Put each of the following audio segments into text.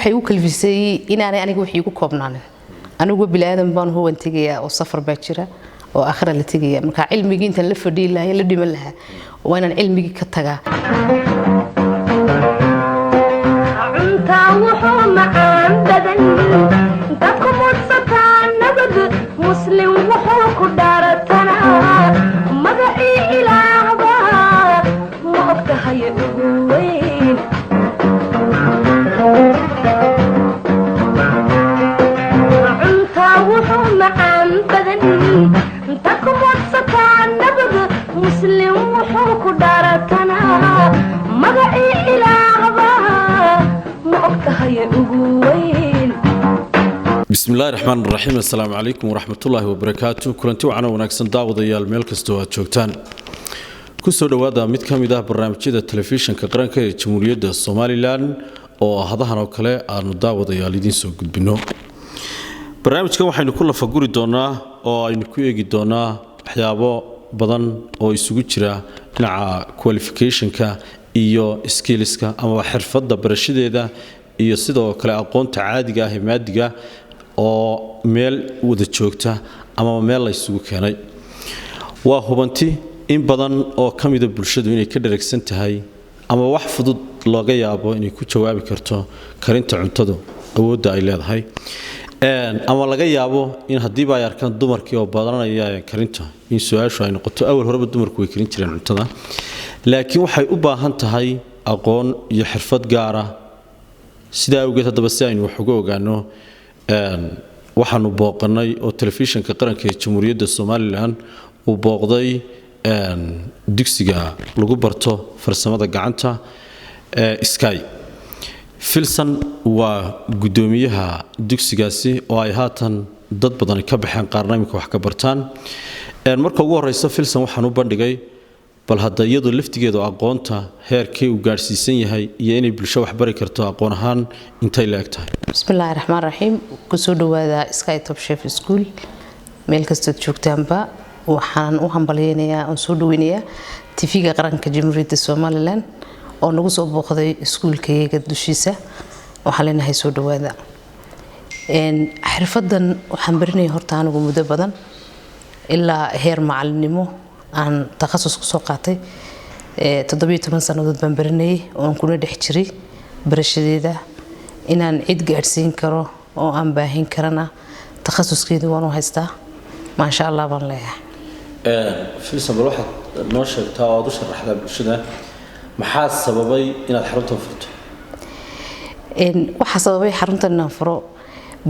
waxay u kalfisay inaanay aniga wixii ku koobnaanin anigu bilaadan baan huwan tagaya oo safar baa jira oo aakhira la tagaya marka cilmiga inta la fadhiyo lahayn la dhiman lahaa waa inaan cilmiga ka tagaa cunta wuxuu macaan badan dadku mudsataan nabad muslim wuxuu ku dhaaratanaa magacii ilaahba ma ogtahay ugu weyn cunta wuxuu macaan badan dadku mudsataan nabad muslim wuxuu ku dhaaratanaa magacii ilaahba ma ogtahay ugu weyn بسم الله الرحمن الرحيم السلام عليكم ورحمة الله وبركاته كلنتي وعنا ونكسن داود يال ميل كستو جوجتان كسو دوادا mid kamid ah barnaamijyada telefishinka qaranka ee Jamhuuriyadda Soomaaliland oo hadahan oo kale aanu daawadayaal idin soo gudbino barnaamijkan waxaynu ku lafaguri doonaa oo aynu ku eegi doonaa waxyaabo badan oo isugu jira dhinaca qualificationka iyo skillska ama xirfadda barashadeeda iyo sidoo kale aqoonta caadiga ah ee maadiga oo meel wada joogta ama meel la isugu keenay waa hubanti in badan oo kamid ah bulshadu inay ka dheregsan tahay ama wax fudud looga yaabo inay ku jawaabi karto karinta cuntada awoodda ay leedahay ama laga yaabo in hadii ay arkaan dumarkii oo badanaya karinta in su'aashu ay noqoto awal horeba dumarku way karin jireen cuntada laakiin waxay u baahan tahay aqoon iyo xirfad gaar ah sida awgeed hadaba si aynu wax uga ogaano waxaanu booqanay oo telefishinka qaranka ee Jamhuuriyadda Soomaaliland uu booqday dugsiga lagu barto farsamada gacanta Sky Filson waa gudoomiyaha dugsigaasi oo ay haatan dad badan ka baxeen qaarnamika wax ka bartaan marka ugu horeysa Filson waxaan u bandhigay bal hadda iyadoo laftigeedu aqoonta heerkii uu gaarsiisan yahay iyo inay bulsho wax bari karto aqoon ahaan intay leegtahay bismillaahir rahmaanir rahiim ku soo dhawaada Sky Top Chef School meel kasta joogtaanba waxaan u hambalyeeyaa oo soo dhaweynayaa TV-ga qaranka Jamhuuriyadda Soomaaliland oo nagu soo booqday iskuulkayga dushiisa waxaan leenahay soo dhawaada xirfadan waxaan baranay horta anigu muddo badan ilaa heer macalinimo aan takhasus ku soo qaatay 17 sanadood baan baranay oo kuna dhex jiray barashadeeda inaan cid gaarsiin karo oo aan baahin karana takhasuskeedu waan u haystaa ma sha Allah baan leeyahay Filson bal waxaad noo sheegtaa oo aad u sharaxdaa bulshada maxaa sababay inaad xarunta furto waxa sababay xarunta inaan furo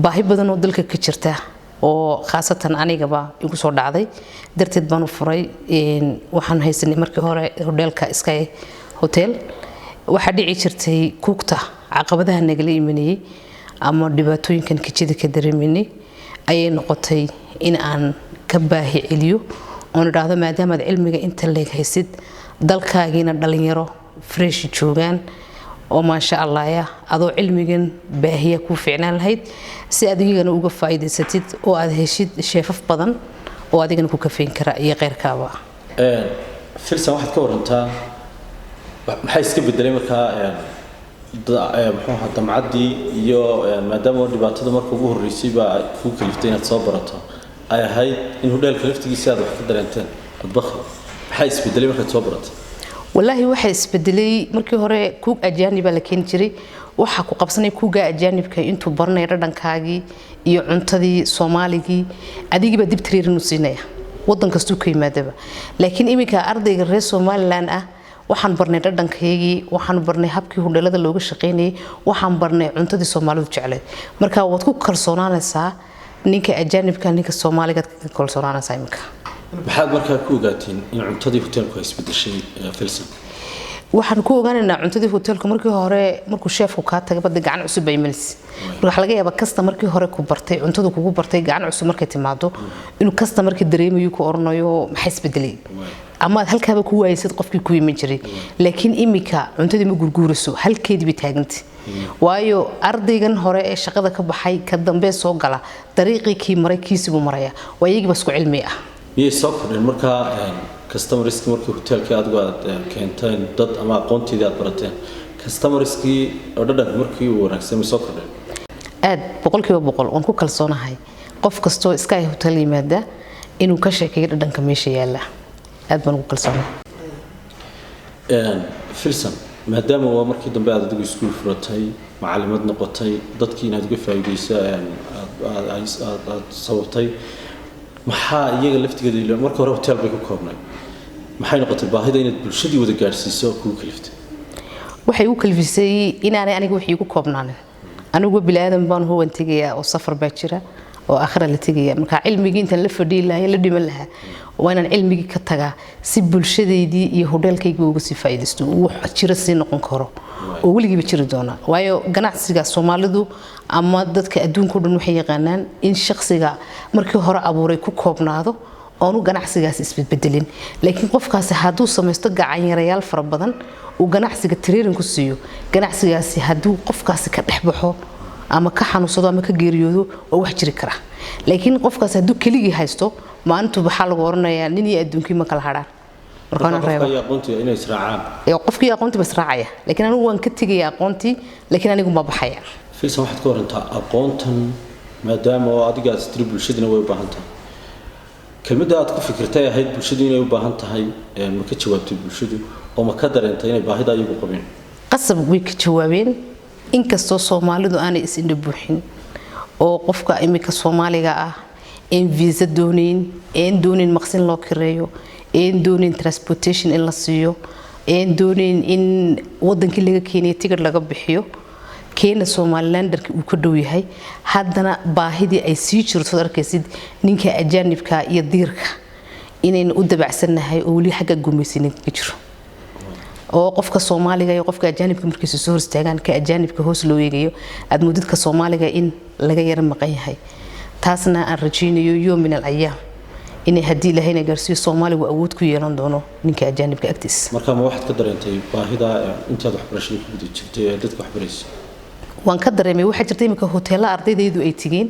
baahi badan oo dalka ka jirta oo khaasatan anigaba igu soo dhacday darteed baan u furay waxaan haysanay markii hore hotelka Sky Hotel waxa dhici jirtay kuugta caqabadaha nagala imanayay ama dhibaatooyinkan kijida ka dareeminay ayay noqotay in aan ka baahi celiyo oo nidhaahdo maadaama cilmiga inta leeg haysid dalkaagiina dhalinyaro fresh joogan oo ma sha Allah ya adoo cilmigan baahiya ku fiicnaan lahayd si adigana uga faa'iideysatid oo aad heshid sheefaf badan oo adigana ku kafeyn kara iyo qeyrkaaba Filson waxaad ka warantaa maxay iska bedelay marka muxuu ahaa damcadii iyo maadaama dhibaatada marka ugu horeysay baa ku kaliftay inaad soo barato ay ahayd in hotelka laftigiisa aad wax ka dareenteen badbax maxay isbedelay markaad soo baratay والله waxay isbedelay markii hore kuug ajaanib la keen jiray waxa ku qabsanay kuuga ajaanibka intuu barnay dhadhankaagii iyo cuntadii Soomaaligii adigiba dib tireerin u siinaya wadan kasto ka yimaadaba laakiin iminka ardayga reer Soomaaliland ah waxaan barnay dhadhankaygii waxaan barnay habkii hudheelada looga shaqeynay waxaan barnay cuntadii Soomaalidu jeclay marka waad ku kalsoonaanaysaa ninka ajaanibka ninka Soomaaliga ka kalsoonaanaysaa iminka maxaad markaa ku ogaateen in cuntadii hotelku ay isbedeshay Filson waxaan ku ogaanaynaa cuntadii hotelka markii hore markuu chefku ka tagay bad gacan cusub ay imanaysa waxa laga yaabaa customerkii hore ku bartay cuntada kugu bartay gacan cusub markay timaado inuu customerkii dareemayo ku oranayo maxay isbedelay ama halkaaba ku waaysid qofkii ku iman jiray laakiin imika cuntadii ma gurguurayso halkeedii taagantay waayo ardaygan hore ee shaqada ka baxay ka dambe soo gala dariiqii kii maray kiisigu maraya waa iyaga isku cilmi ah soo kordhin markaa customerska markii hotelka aad uga keenteen dad ama aqoontiida aad barateen customerskii oo dhadhanka markii uu wanaagsan soo kordhay aad boqolkiiba boqol waan ku kalsoonahay qof kastoo Sky Hotel yimaada inuu ka sheekeeyo dhadhanka meesha yaala aad baan ugu kalsoonahay filsan maadaama waa markii dambe aad adigu iskuul furatay macallimad noqotay dadkii inaad uga faa'iideyso aad sababtay maxaa iyaga laftigeeda marka hore hotel bay ku koobnay maxay noqotay baahida inaad bulshadii wada gaarsiiso kugu kaliftay waxay u kalfisay inaanay aniga wixii ku koobnaanin anigu bilaadan baan huwan tagaya oo safar baa jira oo akhira la tagaya marka cilmigii inta la fadhiyo la dhiman lahaa waa inaan cilmigii ka tagaa si bulshadeedii iyo hotelkayga uga sii faa'iideysto wax jira si noqon karo oo waligiiba jiri doona waayo ganacsiga Soomaalidu ama dadka adduunka dhan waxay yaqaanaan in shakhsiga markii hore abuuray ku koobnaado oonu ganacsigaas isbedbedelin laakiin qofkaas hadduu samaysto gacan yarayaal fara badan uu ganacsiga training ku siiyo ganacsigaasi hadduu qofkaasi ka dhexbaxo ama ka xanuunsado ama ka geeriyoodo oo wax jiri kara laakiin qofkaas hadduu keligii haysto maalintu waxa lagu oranayaa nin iyo adduunkii ma kala hadhaan markaan reebo inay israacaan qofkii aqoontii bas raacaya laakiin anigu waan ka tagay aqoontii laakiin anigu ma baxaya filsan waxaad ka warantaa aqoontan maadaama oo adiga aad bulshadina way u baahan tahay kelmadda aad ku fikirtay ahayd bulshadu inay u baahan tahay ma ka jawaabtay bulshadu oo ma ka dareentay inay baahida iyagu qabeen qasab way ka jawaabeen inkastoo Soomaalidu aanay is indha buuxin oo qofka imika Soomaaliga ah in visa doonin maqsin loo kireeyo doonin transportation in la siiyo doonin in wadankii laga keenay ticket laga bixiyo keena Somalilanderka uu ka dhow yahay haddana baahidii ay sii jirto arkaysid ninka ajaanibka iyo diirka inayna u dabacsanahay oo wali xagga gumaysiin ka jiro oo qofka Soomaaliga iyo qofka ajaanibka markiisa soo horstaagaan ka ajaanibka hoos loo eegayo aad mudadka Soomaaliga in laga yar maqan yahay taasna aan rajaynayo yoom min al-ayyam inay hadii lahayna gaarsiyo Soomaaligu awood ku yeelan doono ninka ajaanibka agtiis marka ma waxaad ka dareentay baahida intaad waxbarashada ku guda jirtay dadka waxbaraysa waan ka dareemay waxa jirtay imika hoteelada ardaydeedu ay tigeen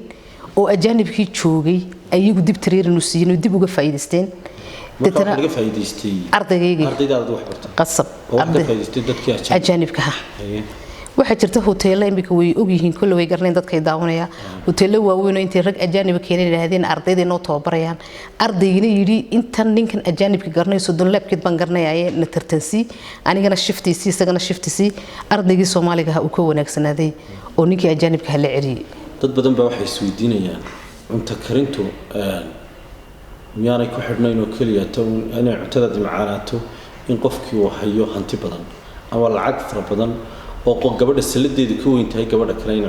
oo ajaanibkii joogay ayagu dib training u siiyeen dib uga faa'iideysteen dadka laga faa'iideystay ardayda wax bartay qasab faa'iideystay dadka ajaanibka waxa jirta hoteelada imika way og yihiin kullu way garaneen dadka ay daawanaya hoteelada waaweyn oo intay rag ajaanib keenay yiraahdeen ardayda noo tababarayaan ardayina yiri intan ninkan ajaanibka garanayso don labkid ban garanayay na tartansi anigana shiftiisi isagana shiftiisi ardaygii Soomaaliga uu ka wanaagsanaaday oo ninkii ajaanibka la ciriyay dad badan baa waxay isweydiinayaan cunto karintu miyaanay ku xidhnayn oo kaliya inay cuntada macaanaato in qofkii uu hayo hanti badan ama lacag fara badan oo gabadha saladeedu ka weyn tahay gabadha kale in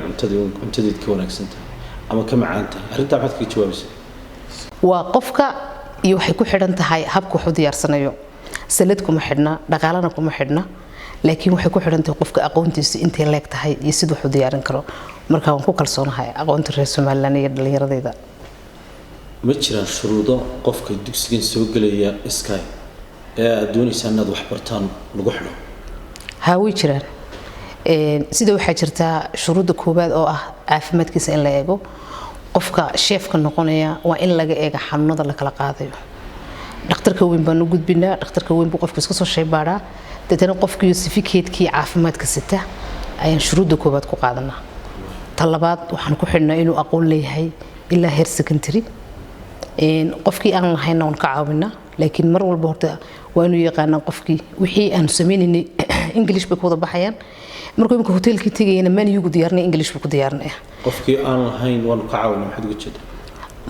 cuntadeedu ka wanaagsan tahay ama ka macaan tahay arrinta waxaad ka jawaabaysaa waa qofka iyo waxay ku xidhan tahay habka wax u diyaarsanayo salad kuma xidhna dhaqaalana kuma xidhna laakiin waxay ku xidhan tahay qofka aqoontiisa intay leeg tahay iyo sidoo wax u diyaarin karo marka waan ku kalsoonahay aqoonta reer Soomaaliland iyo dhalinyaradayda ma jiraan shuruudo qofka dugsigan soo galaya Sky aad doonaysaa inaad wax bartaan lagu xidho way jiraan sida waxa jirta shuruudo koobaad oo ah caafimaadkiisa in la eego qofka chefka noqonaya waa in laga eego xanuunada la kala qaadayo dhakhtarka weyn baan u gudbinaa dhakhtarka weyn buu qofka iska soo sheeybaaraa dadana qofkii certificate-kii caafimaadka sita ayaan shuruudo koobaad ku qaadanaa talabaad waxaan ku xidhnaa inuu aqoon leeyahay ilaa heer secondary qofkii aan lahayna waan ka caawinaa laakiin mar walba horta waa inuu yaqaanaa qofkii wixii aan sameynay English bay ku wada baxayaan markuu imka hotelkii tagayna menu gu diyaarnay English buu ku diyaarnay qofkii aan lahayn waan ka caawinaa maxaad uga jeedaa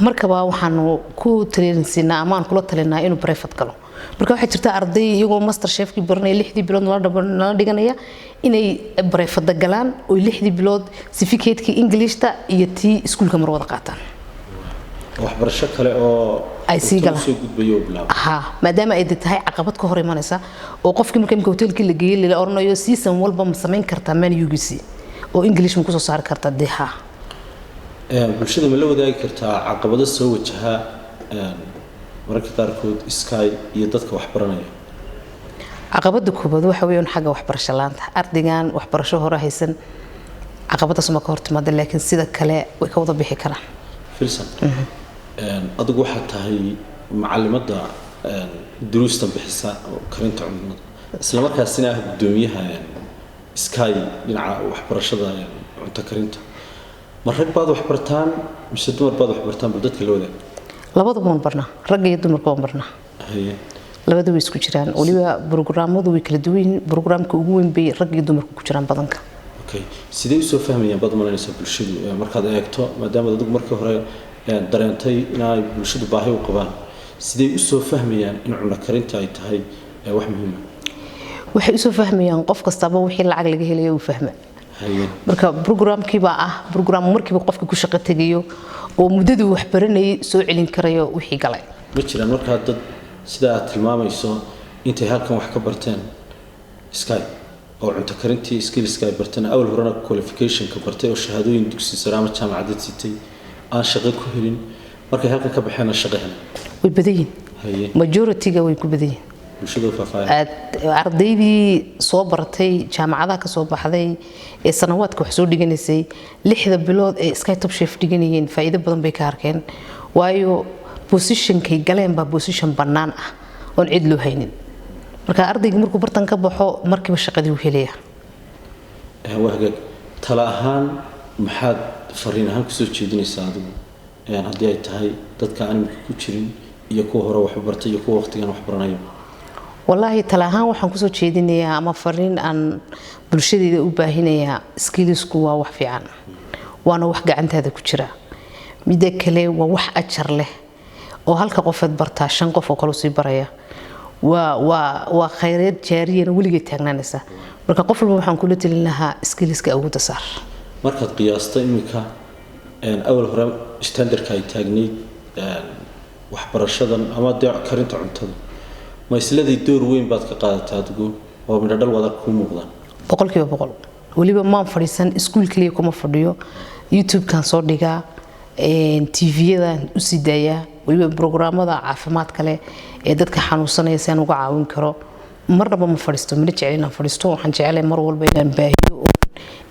markaba waxaan ku traininsinaa ama aan kula talinaa inuu private galo marka waxa jirta arday iyagoo master chefkii baranay 6 bilood nala dhiganaya inay private galaan oo 6 bilood certificate-kii English-ta iyo tii iskuulka mar wada qaataan waxbarasho kale oo ay sii galaan soo gudbayo bilaab maadaama ay tahay caqabad ka hor imanaysa oo qofkii markii hotelkii la geeyay la oranayo season walba ma sameyn kartaa menu-giisi oo English ma ku soo saar kartaa deha bulshada ma la wadaagi kartaa caqabado soo wajaha mararka qaarkood Sky iyo dadka wax baranaya caqabada koobaad waxa weeyaan xagga waxbarasho laanta ardaygan waxbarasho hore haysan caqabadaas ma ka hortimaada laakiin sida kale way ka wada bixi karaan filsan adigu waxa tahay macallimada duruusta bixisa karinta cunnada isla markaasina ah gudoomiyaha sky dhinaca waxbarashada cunto karinta ma rag baad wax bartaan mise dumar baad wax bartaan bal dadka la wadaag labadaba waan barnaa rag iyo dumarba waan barnaa haye labadaba way isku jiraan waliba programmadu way kala duwan yihiin programka ugu weyn bay rag iyo dumarku ku jiraan badanka okay sidee u soo fahmayaan bad malanaysa bulshadu markaad eegto maadaama dadku markii hore dareentay inay bulshadu baahi u qabaan sidee u soo fahmayaan in cunno karinta ay tahay wax muhiim ah waxay u soo fahmayaan qof kastaba wixii lacag laga helayo uu fahma marka programkiiba ah program markiiba qofka ku shaqo tagayo oo muddadu wax baranayay soo celin karayo wixii galay ma jiraan marka dad sida aad tilmaamayso intay halkan wax ka barteen sky oo cunto karintii skillska ay barteen awal horena qualification ka bartay oo shahaadooyin dugsi sare ama jaamacad sitay aan shaqo ku helin markay halkan ka baxeen shaqo heleen way badayeen majority-ga way ku badayeen bulshada faafaahay ardaydii soo bartay jaamacadaha ka soo baxday ee sanawaadka wax soo dhiganaysay 6 bilood ee Sky Top Chef dhiganayeen faa'iido badan bay ka arkeen waayo position-kay galeen ba position bannaan ah oo cid loo haynin marka ardaygu markuu bartan ka baxo markiiba shaqadii uu helaya wahagaag tala ahaan maxaad fariin ahaan ku soo jeedinaysaa adigu haddii ay tahay dadka aan ku jirin iyo kuwa hore wax bartay iyo kuwa waqtigan wax baranayo wallahi tala ahaan waxaan ku soo jeedinayaa ama fariin aan bulshadeeda u baahinayaa skillsku waa wax fiican waana wax gacantaada ku jira mid kale waa wax ajar leh oo halka qofaad bartaa 5 qof oo kale sii baraya waa khayraad jaariyana weligeed taagnaanaysa marka qof walba waxaan kula talin lahaa skillska awoodda saar markaad qiyaasta imika awal hore standardka ay taagnayd waxbarashadan ama karinta cuntada ma isladii door weyn baad ka qaadataa adigu oo midho dhal wada ku muuqdaan 100% waliba maan fadhiisan iskuul kaliya kuma fadhiyo YouTube-kan soo dhigaa TV-yadan u sii daayaa waliba programmada caafimaad kale ee dadka xanuunsanaya si aan uga caawin karo marnaba ma fadhiisto mana jecel inaan fadhiisto waxaan jecelahay mar walba inaan baahiyo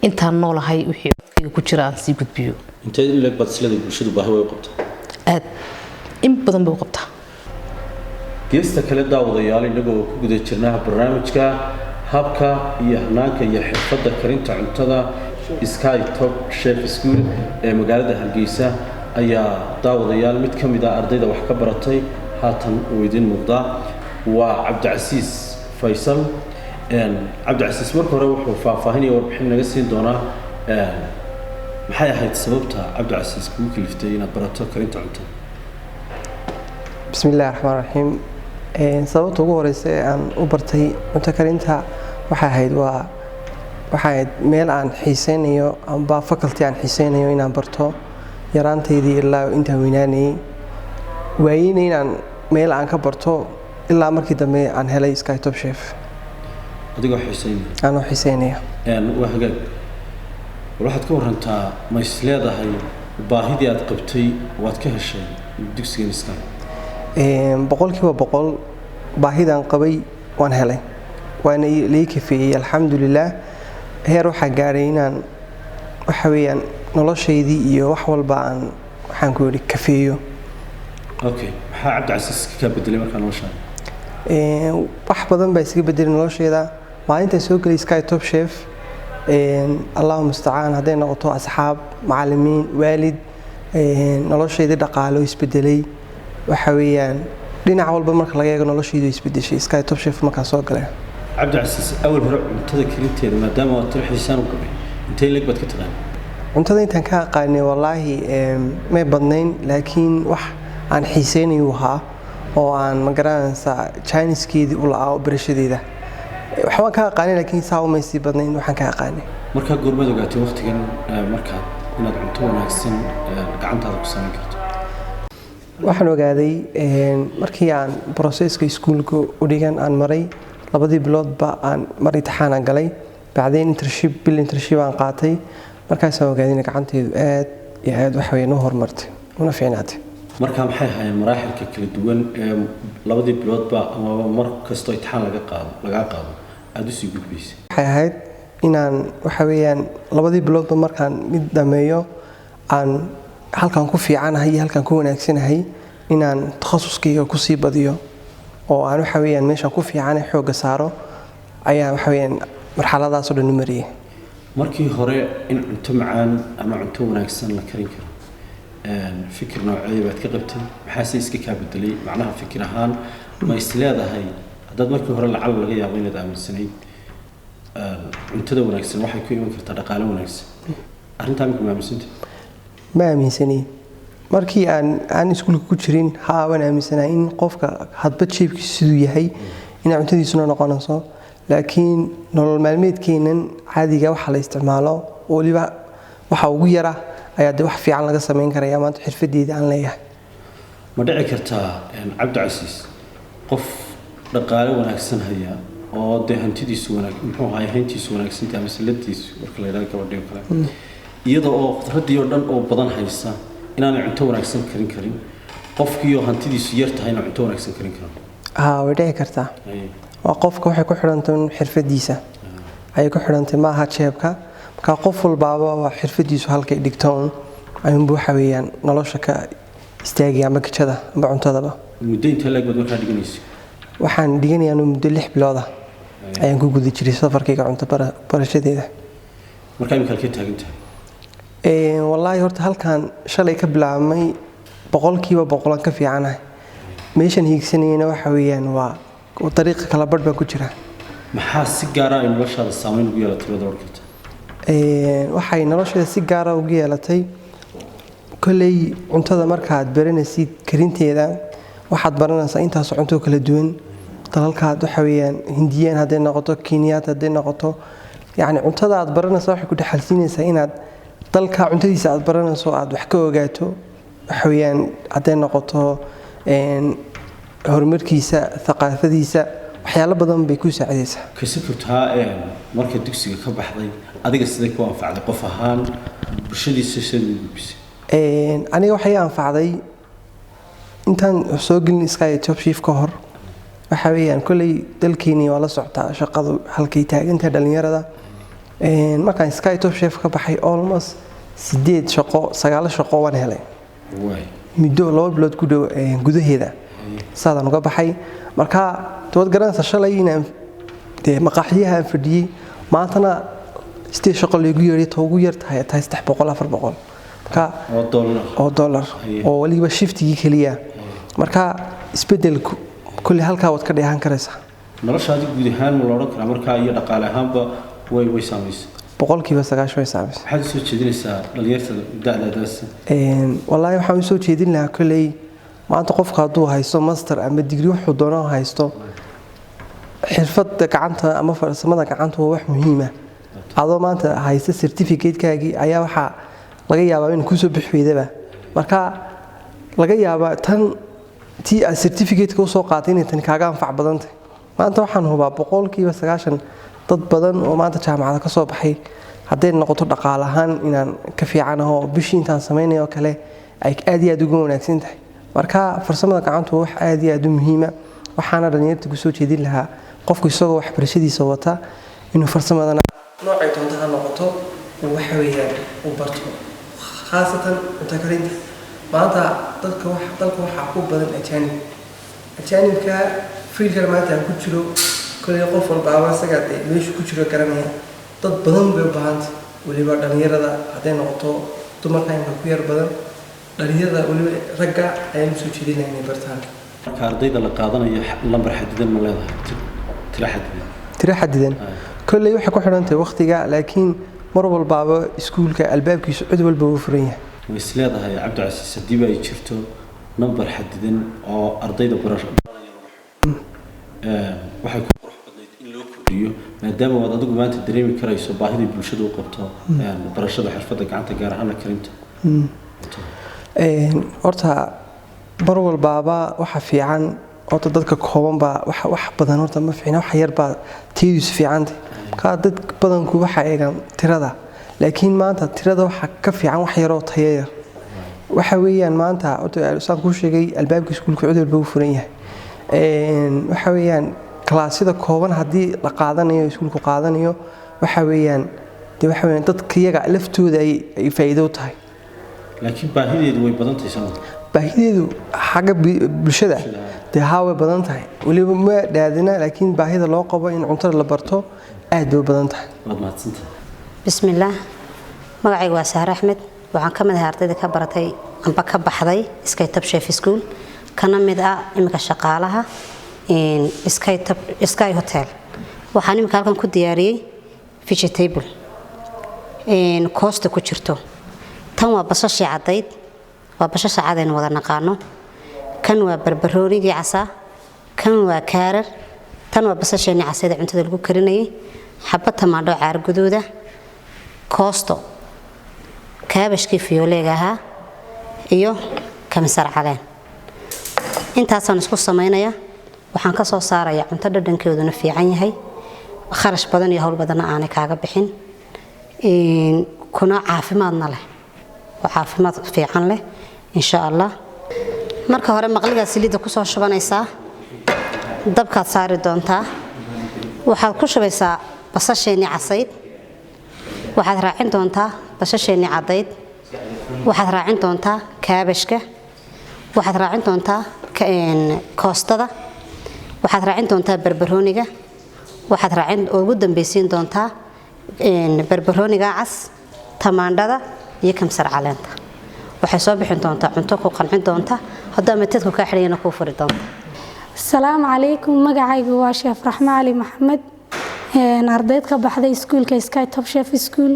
intaan noolahay wixii waqtiga ku jira aan sii gudbiyo intee in leeg baad isladii bulshadu baahi way u qabtaa aad in badan bay u qabtaa geesta kale daawadayaal inagoo ku guda jirnaa barnaamijka habka iyo hanaanka iyo xirfadda karinta cuntada Sky Top Chef School ee magaalada Hargeysa ayaa daawadayaal mid ka mid ah ardayda wax ka baratay haatan uu idin muuqda waa Cabdicasiis Faysal Cabdicasiis marka hore wuxuu faahfaahinaya warbixin naga siin doonaa maxay ahayd sababta Cabdicasiis kugu kaliftay inaad barato karinta cuntada bismillaahir rahmaanir rahiim sababta ugu horeysa aan u bartay cunto karinta waxay meel aan xiiseynayo amba faculty aan xiiseynayo inaan barto yaraanteedii ilaa inta weynaanay waayeen inaan meel aan ka barto ilaa markii dambe aan helay Sky Top Chef adigoo xiiseynaya aan xiiseynaya waa hagaag waxaad ka warantaa ma isleedahay baahidii aad qabtay waad ka heshay dugsiga Sky 100% baahidan qabay waan helay waana leey kafeeyay alxamdulillah heer waxa gaaray inaan waxa weeyaan noloshaydii iyo wax walba aan waxaan ku yiri kafeeyo okay waxa Cabdicasiis ka bedelay markaa noloshaada wax badan baa iska bedelay noloshayda maalinta soo galay Sky Top Chef Allahu musta'aan haday noqoto asxaab macallimiin waalid noloshayda dhaqaale isbedelay waxa weeyaan dhinac walba marka laga eego noloshaydu isbedeshay Sky Top Chef marka soo galay Cabdicasiis awal hore cuntada karinteeda maadaama aad xiisaan u qabay intee leeg baad ka taqaan cuntada intaan ka aqaanay wallahi ma badnayn laakiin wax aan xiiseynayo waxa oo aan magaranaysa Chinese-keedii u laa barashadeeda waxaan ka aqaanay laakiin saa uma sii badnayn waxaan ka aqaanay marka goormaad ogaatay waqtigan marka inaad cunto wanaagsan gacantaada ku sameyn karto waxaan ogaaday markii aan processka iskuulka u dhigan aan maray 2 biloodba aan mar imtixaan aan galay bacdeen internship aan qaatay markaas aan ogaaday in gacanteedu aad iyo aad wax weyn u horumartay una fiicnaatay marka maxay hayeen maraaxilka kala duwan ee 2 biloodba ama mar kasto imtixaan laga qaado aad u sii gudbisay waxay ahayd inaan waxa weeyaan 2 biloodba markaan mid dhameeyo aan halkan ku fiicanahay iyo halkan ku wanaagsanahay inaan takhasuskayga ku sii badiyo oo aan waxa weeyaan meesha ku fiicanay xooga saaro ayaa waxa weeyaan marxaladaas oo dhan mariyay markii hore in cunto macaan ama cunto wanaagsan la karin karo fikir noocee baad ka qabtay maxaa iska ka bedelay macnaha fikir ahaan ma isleedahay haddaad markii hore lacag laga yaabo inaad aaminsanayd cuntada wanaagsan waxay ku iman kartaa dhaqaale wanaagsan arrintaa ma aaminsantay ma aaminsani markii aan iskuulka ku jirin waan aaminsanahay in qofka hadba jeebkiisu siduu yahay in cuntadiisuna noqonayso laakiin nolol maalmeedkeenan caadiga waxa la isticmaalo waliba waxa ugu yara ayaa de wax fiican laga sameyn karayaa maanta xirfadeeda aan leeyahay ma dhici kartaa cabdicasiis qof dhaqaale wanaagsan haya oo de hantidiisu wanaag muxuu ahay hantidiisu wanaagsan tahay masaladiisu marka la yiraahdo gabadhiyo kale iyadoo oo khudradii oo dhan oo badan haysa inaanay cunto wanaagsan karin karin qofkii oo hantidiisu yar tahay inuu cunto wanaagsan karin karo way dhici kartaa waa qofka waxay ku xidhantahay xirfadiisa ayay ku xidhantahay maaha jeebka marka qof walbaaba waa xirfadiisu halkay dhigtoon ayuunbu waxa weeyaan nolosha ka istaagaya ama kajada ama cuntadaba muddo intee leeg baad markaa dhiganaysa waxaan dhiganayaa muddo 6 bilood ayaan ku guda jiray safarkayga cunto barashadeeda markaa imika halkee taagan tahay wallaahi horta halkan shalay ka bilaabmay 100% ka fiicanahay meeshan hiigsanayna waxa weeyaan waa dariiqa kala badh baa ku jira maxaa si gaar ah noloshaada saameyn ugu yeelatay wada warkarta waxay nolosheeda si gaar ah ugu yeelatay kolley cuntada markaad baranaysid karinteeda waxaad baranaysaa intaas cunto kala duwan dalalkaad waxa weeyaan hindiyaan hadday noqoto kenyaad hadday noqoto yacni cuntada aad baranaysaa waxay ku dhaxalsiinaysaa inaad dalka cuntadiisa aad baranayso aad wax ka ogaato waxa weeyaan hadday noqoto horumarkiisa thaqaafadiisa waxyaalo badan bay ku saacidaysaa kasafurtaa marka dugsiga ka baxday adiga sidee ku anfacday qof ahaan bulshadiisa sidee u gudbisay aniga waxay anfacday intaan soo gelin Sky Top Chef ka hor waxa weeyaan kulay dalkeeni waa la socdaa shaqadu halkay taagantahay dhalinyarada markaan Sky Top Chef ka baxay almost 8 shaqo 9 shaqo waan helay muddo 2 bilood gudaheeda saadaan uga baxay marka tood garanaysa shalay inaan maqaaxiyaha fadhiyay maantana istii shaqo lagu yeeray ugu yar tahay 300 400 marka oo dollar oo waliba shiftigii kaliya marka isbedelku kulli halka wad ka dheehan karaysa noloshaadi guud ahaan ma loo oran marka iyo dhaqaale ahaanba way saameysay 9% way saameysay waxaad soo jeedinaysaa dhalinyarada da'daadaas wallahi waxaan soo jeedin lahaa kulli maanta qofka hadduu haysto master ama degree wuxuu doono haysto xirfadda gacanta ama farsamada gacanta waa wax muhiim ah adoo maanta haysta certificate-kaagii ayaa waxa laga yaabaa in ku soo bixweydaba marka laga yaabaa tan tii certificate-ka soo qaatay inay tan kaaga anfac badan tahay maanta waxaan hubaa 90% dad badan oo maanta jaamacada ka soo baxay hadday noqoto dhaqaale ahaan inaan ka fiicanaho bishii intaan samaynayo kale ay aad iyo aad ugu wanaagsan tahay marka farsamada gacantu wax aad iyo aad u muhiim ah waxaana dhalinyarada ku soo jeedin lahaa qofku isagoo wax barashadiisa wata inuu farsamadana noocay doonto ha noqoto waxa weeyaan uu barto khaasatan inta karinta maanta dalka waxa ku badan ajaanibka fiilka maanta ku jiro kulli qof walba asaga meesha ku jiro garanaya dad badan bay u baahan waliba dhalinyarada hadday noqoto dumarka inta ku yar badan dhalinyarada waliba ragga ayaan soo jeedinaa inay bartaan marka ardayda la qaadanayo lambar xadidan ma leedahay tira xadidan kulli waxa ku xiran tahay waqtiga laakiin mar walba iskuulka albaabkiisu cid walba uu furan yahay way isleedahay cabdicasiis hadii ay jirto lambar xadidan oo ardayda waxay ku qurux badnayd in loo kordhiyo maadaama aad adigu maanta dareemi karayso baahida bulshada u qabto barashada xirfadda gacanta gaar ahaan karinta horta mar walbaaba waxa fiican oo dadka kooban ba wax badan horta ma fiicna wax yar ba tiidiisu fiicanta ka dad badanku waxa eegan tirada laakiin maanta tirada waxa ka fiican wax yar oo tayo yar waxa weeyaan maanta saan ku sheegay albaabka iskuulka cid walba uu furan yahay waxa weeyaan kalaasida kooban hadii la qaadanayo iskuulku qaadanayo waxa weeyaan dadka iyaga laftooda ay faa'iido tahay laakiin baahideedu way badan tahay sanad baahideedu xagga bulshada way badan tahay waliba ma dhaadina laakiin baahida loo qabo in cuntada la barto aad bay u badan tahay. waad mahadsantahay. بسم الله magacaygu waa Sahar Axmed waxaan ka mid ahay ardayda ka baratay amba ka baxday SkyTop Chef School kana mid ah imika shaqaalaha Sky Hotel waxaan imika halkan ku diyaariyay vegetable koosta ku jirto tan waa basasha cadayd waa basasha cadeen wada naqaano kan waa barbaroonigii casa kan waa kaarar tan waa basasha casada cuntada lagu karinayay xabad tamaandho caar guduuda koosto kaabashkii fiyooleega ahaa iyo kamsar caleen intaasaan isku sameynaya waxaan ka soo saaraya cunto dhadhankeeduna fiican yahay kharash badan iyo hawl badan aan kaaga bixin kuna caafimaadna leh oo caafimaad fiican leh insha Allah marka hore maqliga saliida ku soo shubanaysaa dabka saari doontaa waxaad ku shubaysaa basasheeni casayd waxaad raacin doontaa basasheeni cadayd waxaad raacin doontaa kaabashka waxaad raacin doontaa koostada waxaad raacin doontaa barbarooniga waxaad raacin ugu dambaysiin doontaa barbarooniga cas tamaandhada iyo kamsar caleenta waxay soo bixin doontaa cunto ku qancin doonta haddii amatadku ka xiriyana ku furi doonta السلام عليكم magacaygu waa Sheef Raxma Ali Maxamed ardayd ka baxday iskuulka SkyTop Chef School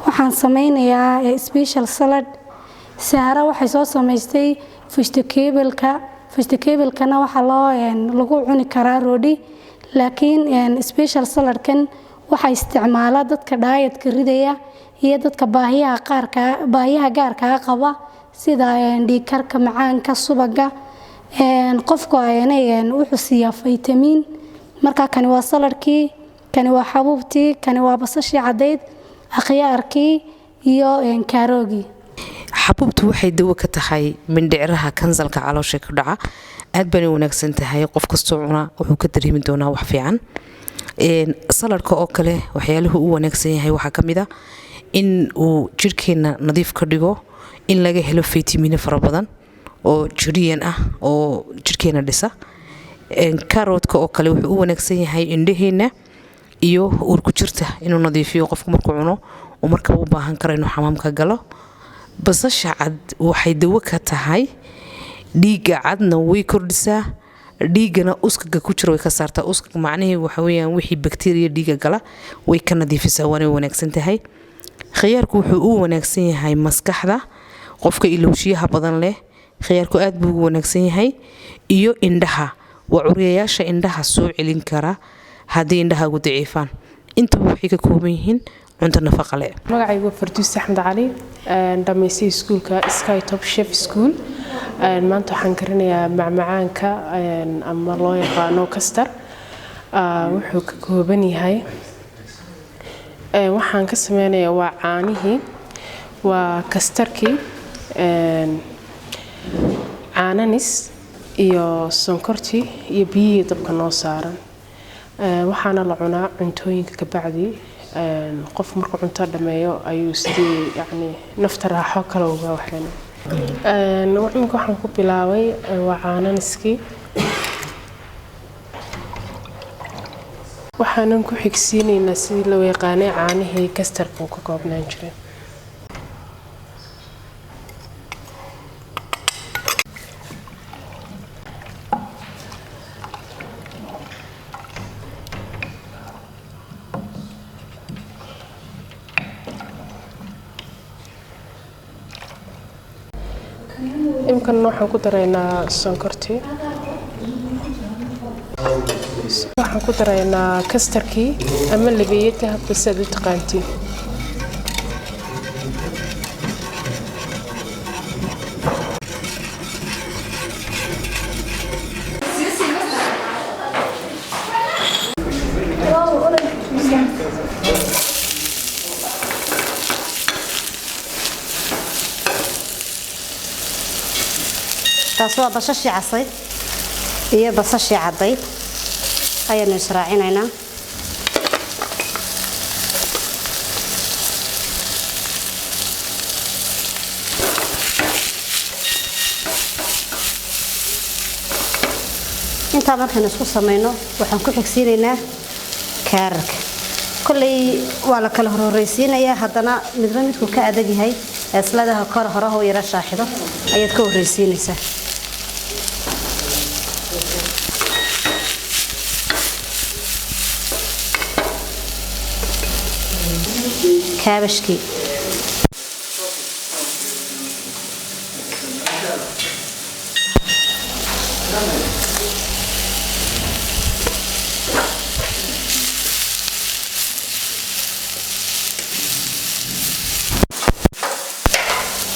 waxaan sameynayaa special salad Sahara waxay soo sameystay vegetable-kana waxa lagu cuni karaa roodi laakiin special salad kan waxa isticmaala dadka diet-ka ridaya iyo dadka baahiyaha gaarka qaba sida dhiig karka macaanka subaga qofku wuxuu siiyaa vitamin marka kani waa saladkii kani waa xabuubtii kani waa basashii cadayd akhyaarkii iyo kaaroogi xabuubtu waxay dawo ka tahay mindhicraha kansalka caloosha ku dhaca aad baan wanaagsan tahay qof kastoo cuna wuxuu ka dareemi doonaa wax fiican saladka oo kale waxyaaluhu uu wanaagsan yahay waxa kamid ah in uu jirkeena nadiif ka dhigo in laga helo vitamin fara badan oo jiriyan ah oo jirkeena dhisa carrot-ka oo kale wuxuu u wanaagsan yahay indhaheena iyo uur ku jirta inuu nadiifiyo qofku markuu cuno oo marka uu baahan karo inuu xamaamka galo basasha cad waxay dawo ka tahay dhiigga cadna way kordhisaa dhiigana uskaga ku jiro way ka saartaa uskaga macnaheedu waxa weeyaan wixii bakteeriya dhiigga gala way ka nadiifisaa waana wanaagsan tahay khiyaarku wuxuu u wanaagsan yahay maskaxda qofka ilowshiyaha badan leh khiyaarku aad buu ugu wanaagsan yahay iyo indhaha waa curiyayaasha indhaha soo celin kara haddii indhahaagu daciifaan intuba waxay ka kooban yihiin cunto nafaqo leh magacaygu Farduus Axmed Cali dhamaystay iskuulka SkyTop Chef School maanta waxaan karinayaa macmacaanka ama loo yaqaano kastar wuxuu ka kooban yahay waxaan ka sameynayaa waa caanihii waa kastarkii caananis iyo sonkortii iyo biyihii dabka noo saaran waxaana la cunaa cuntooyinka ka bacdi qof markuu cunto dhameeyo ayuu sidii yani nafta raaxo kale uga waxayna waxaan ku bilaabay waa caananiskii waxaanan ku xigsiinaynaa sidii loo yaqaanay caanihii kastarka uu ka koobnaan jiray imkan waxaan ku daraynaa sonkortii waxaan ku daraynaa kastarkii ama labiyada habka saad u taqaantiin taas waa basashii casayd iyo basashii cadayd ayaynu israacinaynaa intaa markaynu isku samayno waxaan ku xigsiinaynaa kaararka kolley waa la kala horeysiinayaa haddana midba midku ka adag yahay isladaha kor hore oo yara shaaxido ayaad ka horeysiinaysaa kaabashkii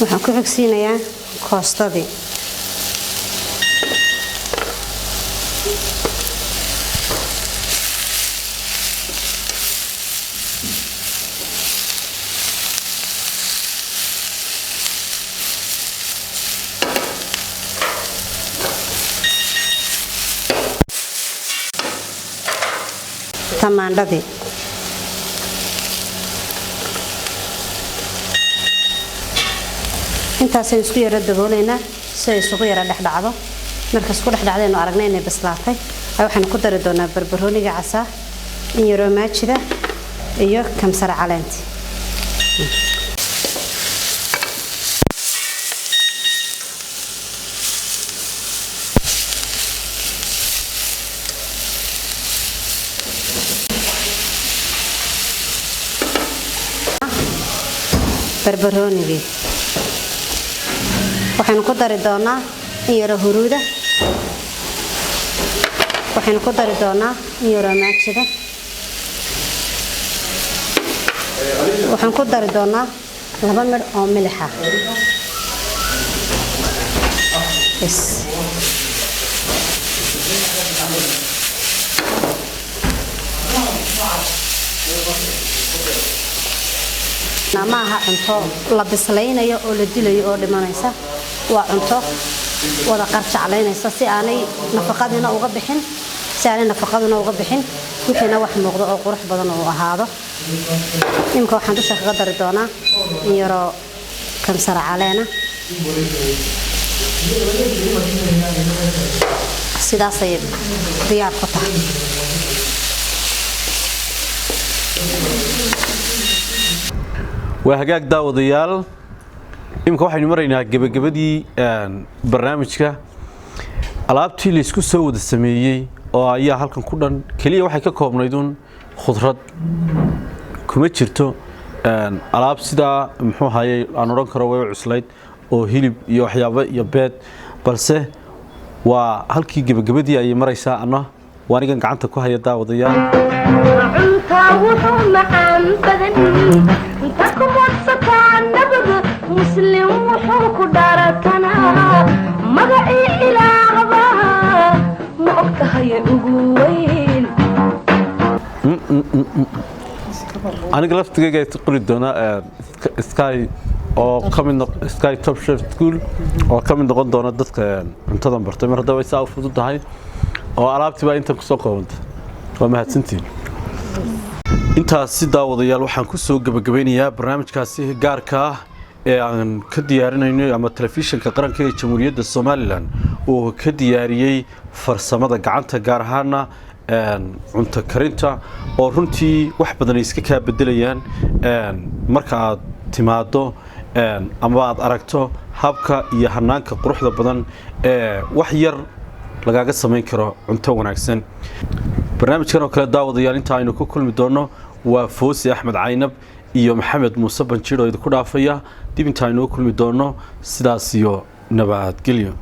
waxaan ku xigsiinayaa koostadii tamaandhadii intaasaan isku yara dabooleynaa si ay isugu yara dhexdhacdo marka isku dhexdhacdaynu aragnay inay bislaatay waxaan ku dari doonaa barbarooniga casaa in yaroo maajida iyo kamsar caleenti barbaroonigii waxaan ku dari doonaa in yaro huruuda waxaan ku dari doonaa in yaro maajida waxaan ku dari doonaa 2 midh oo milix ah maaha cunto la bislaynayo oo la dilayo oo dhimanaysa waa cunto wada qarjaclaynaysa si aanay nafaqadina uga bixin wixiina wax muuqdo oo qurux badan oo ahaado imka waxaan dusha kaga dari doonaa in yaroo kamsar caleena sidaasay diyaar ku tahay waa hagaag daawadayaal imka waxaynu maraynaa gabagabadii barnaamijka alaabtii la isku soo wada sameeyey oo ayaa halkan ku dhan kaliya waxay ka koobnaydun khudrad kuma jirto alaab sidaa muxuu hayay aan oran karo way cuslayd oo hilib iyo waxyaabo iyo beed balse waa halkii gabagabadii ay maraysaa ana waanigan gacanta ku haya daawadayaal cunta wuxuu macaan badan inta ku wadsataan nabaga muslim wuxuu ku dharatanaa magacii ilaahba ma ogtahay ugu weyn aniga laftigayga qori doona sky oo kamid sky top chef school oo kamid noqon doona dadka cuntadan bartay mar hadaba ay saa u fududahay oo alaabtii baa inta ku soo qoonta waa mahadsantiin intaas si daawadayaal waxaan ku soo gabagabeynayaa barnaamijkaasi gaarka ah ee aan ka diyaarinayno ama telefishinka qaranka ee Jamhuuriyadda Soomaaliland oo ka diyaariyay farsamada gacanta gaar ahaan cunto karinta oo runtii wax badan iska ka bedelayaan marka aad timaado ama aad aragto habka iyo hanaanka quruxda badan ee wax yar lagaga sameyn karo cunto wanaagsan barnaamijkan oo kale daawadayaal inta aynu ku kulmi doono waa Foosi Axmed Caynab iyo Maxamed Muuse Banjiro idinku dhaafaya dib inta aynu ku kulmi doono sidaas iyo nabadgelyo